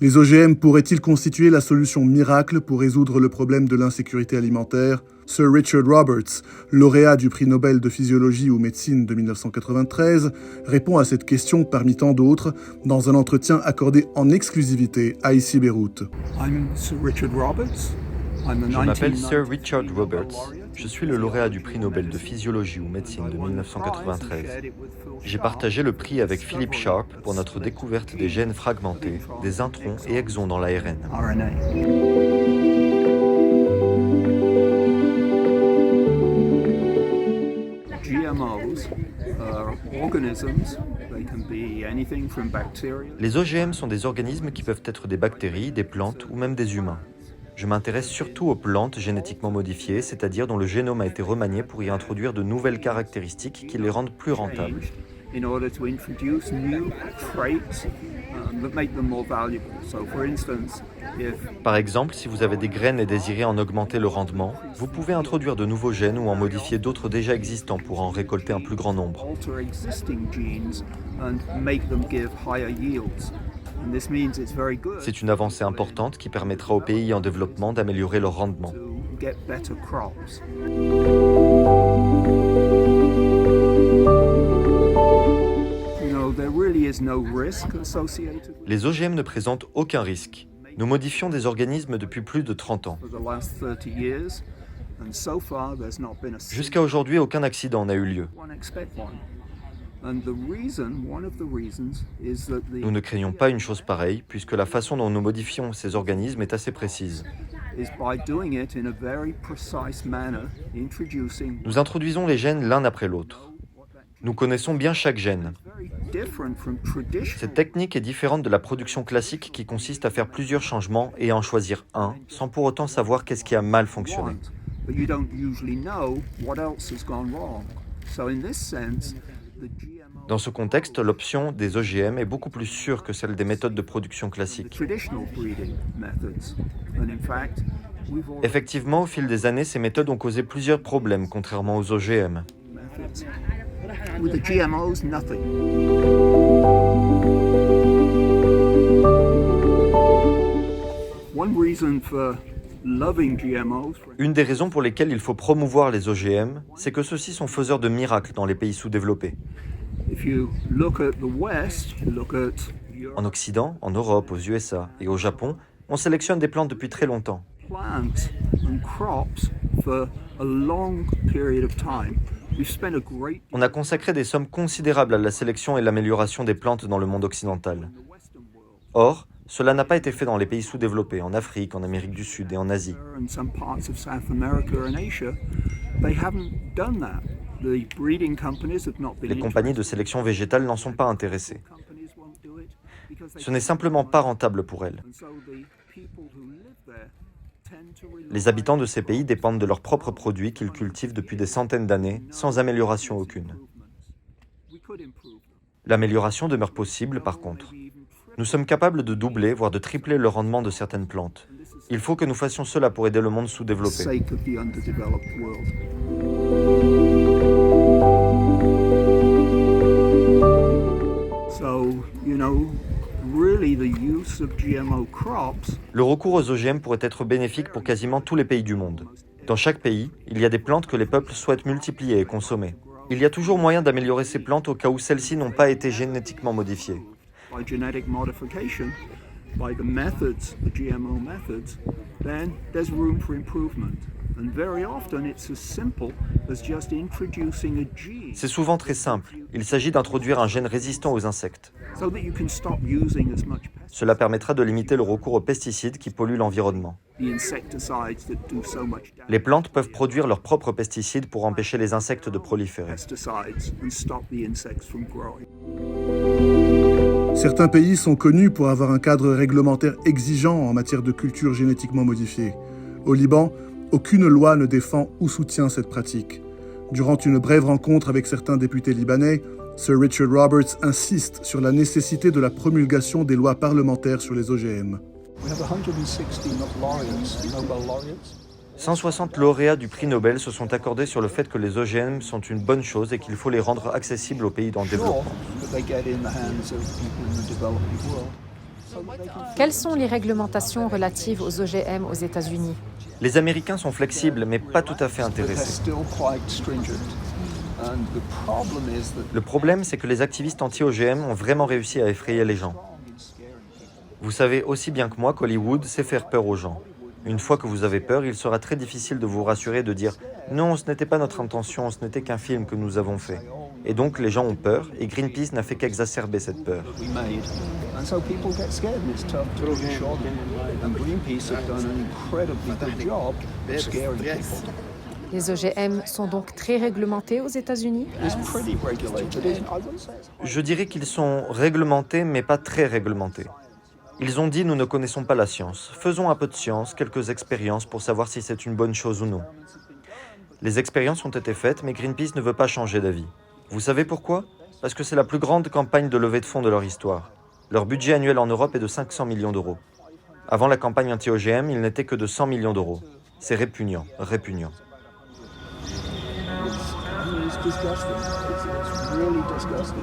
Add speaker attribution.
Speaker 1: Les OGM pourraient-ils constituer la solution miracle pour résoudre le problème de l'insécurité alimentaire? Sir Richard Roberts, lauréat du prix Nobel de physiologie ou médecine de 1993, répond à cette question parmi tant d'autres dans un entretien accordé en exclusivité à ICI Beyrouth.
Speaker 2: Je m'appelle Sir Richard Roberts. Je suis le lauréat du prix Nobel de physiologie ou médecine de 1993. J'ai partagé le prix avec Philip Sharp pour notre découverte des gènes fragmentés, des introns et exons dans l'ARN. Les OGM sont des organismes qui peuvent être des bactéries, des plantes ou même des humains. Je m'intéresse surtout aux plantes génétiquement modifiées, c'est-à-dire dont le génome a été remanié pour y introduire de nouvelles caractéristiques qui les rendent plus rentables. Par exemple, si vous avez des graines et désirez en augmenter le rendement, vous pouvez introduire de nouveaux gènes ou en modifier d'autres déjà existants pour en récolter un plus grand nombre. C'est une avancée importante qui permettra aux pays en développement d'améliorer leur rendement. Les OGM ne présentent aucun risque. Nous modifions des organismes depuis plus de 30 ans. Jusqu'à aujourd'hui, aucun accident n'a eu lieu. Nous ne craignons pas une chose pareille, puisque la façon dont nous modifions ces organismes est assez précise. Nous introduisons les gènes l'un après l'autre. Nous connaissons bien chaque gène. Cette technique est différente de la production classique qui consiste à faire plusieurs changements et à en choisir un, sans pour autant savoir qu'est-ce qui a mal fonctionné. Dans ce contexte, l'option des OGM est beaucoup plus sûre que celle des méthodes de production classiques. Effectivement, au fil des années, ces méthodes ont causé plusieurs problèmes, contrairement aux OGM. Une des raisons pour lesquelles il faut promouvoir les OGM, c'est que ceux-ci sont faiseurs de miracles dans les pays sous-développés. En Occident, en Europe, aux USA et au Japon, on sélectionne des plantes depuis très longtemps. On a consacré des sommes considérables à la sélection et l'amélioration des plantes dans le monde occidental. Or, cela n'a pas été fait dans les pays sous-développés, en Afrique, en Amérique du Sud et en Asie. Les compagnies de sélection végétale n'en sont pas intéressées. Ce n'est simplement pas rentable pour elles. Les habitants de ces pays dépendent de leurs propres produits qu'ils cultivent depuis des centaines d'années, sans amélioration aucune. L'amélioration demeure possible, par contre. Nous sommes capables de doubler, voire de tripler le rendement de certaines plantes. Il faut que nous fassions cela pour aider le monde sous-développé. Le recours aux OGM pourrait être bénéfique pour quasiment tous les pays du monde. Dans chaque pays, il y a des plantes que les peuples souhaitent multiplier et consommer. Il y a toujours moyen d'améliorer ces plantes au cas où celles-ci n'ont pas été génétiquement modifiées. C'est souvent très simple. Il s'agit d'introduire un gène résistant aux insectes. Cela permettra de limiter le recours aux pesticides qui polluent l'environnement. Les plantes peuvent produire leurs propres pesticides pour empêcher les insectes de proliférer.
Speaker 1: Certains pays sont connus pour avoir un cadre réglementaire exigeant en matière de culture génétiquement modifiée. Au Liban, aucune loi ne défend ou soutient cette pratique. Durant une brève rencontre avec certains députés libanais, Sir Richard Roberts insiste sur la nécessité de la promulgation des lois parlementaires sur les OGM.
Speaker 2: 160 lauréats du prix Nobel se sont accordés sur le fait que les OGM sont une bonne chose et qu'il faut les rendre accessibles aux pays en développement.
Speaker 3: Quelles sont les réglementations relatives aux OGM aux États-Unis?
Speaker 2: Les Américains sont flexibles, mais pas tout à fait intéressés. Le problème, c'est que les activistes anti-OGM ont vraiment réussi à effrayer les gens. Vous savez aussi bien que moi qu'Hollywood sait faire peur aux gens. Une fois que vous avez peur, il sera très difficile de vous rassurer, de dire « Non, ce n'était pas notre intention, ce n'était qu'un film que nous avons fait ». Et donc les gens ont peur, et Greenpeace n'a fait qu'exacerber cette peur.
Speaker 3: Les OGM sont donc très réglementés aux États-Unis?
Speaker 2: Je dirais qu'ils sont réglementés, mais pas très réglementés. Ils ont dit « Nous ne connaissons pas la science. Faisons un peu de science, quelques expériences pour savoir si c'est une bonne chose ou non. » Les expériences ont été faites, mais Greenpeace ne veut pas changer d'avis. Vous savez pourquoi? Parce que c'est la plus grande campagne de levée de fonds de leur histoire. Leur budget annuel en Europe est de 500 millions d'euros. Avant la campagne anti-OGM, il n'était que de 100 millions d'euros. C'est répugnant, répugnant.
Speaker 4: It's disgusting. It's really disgusting.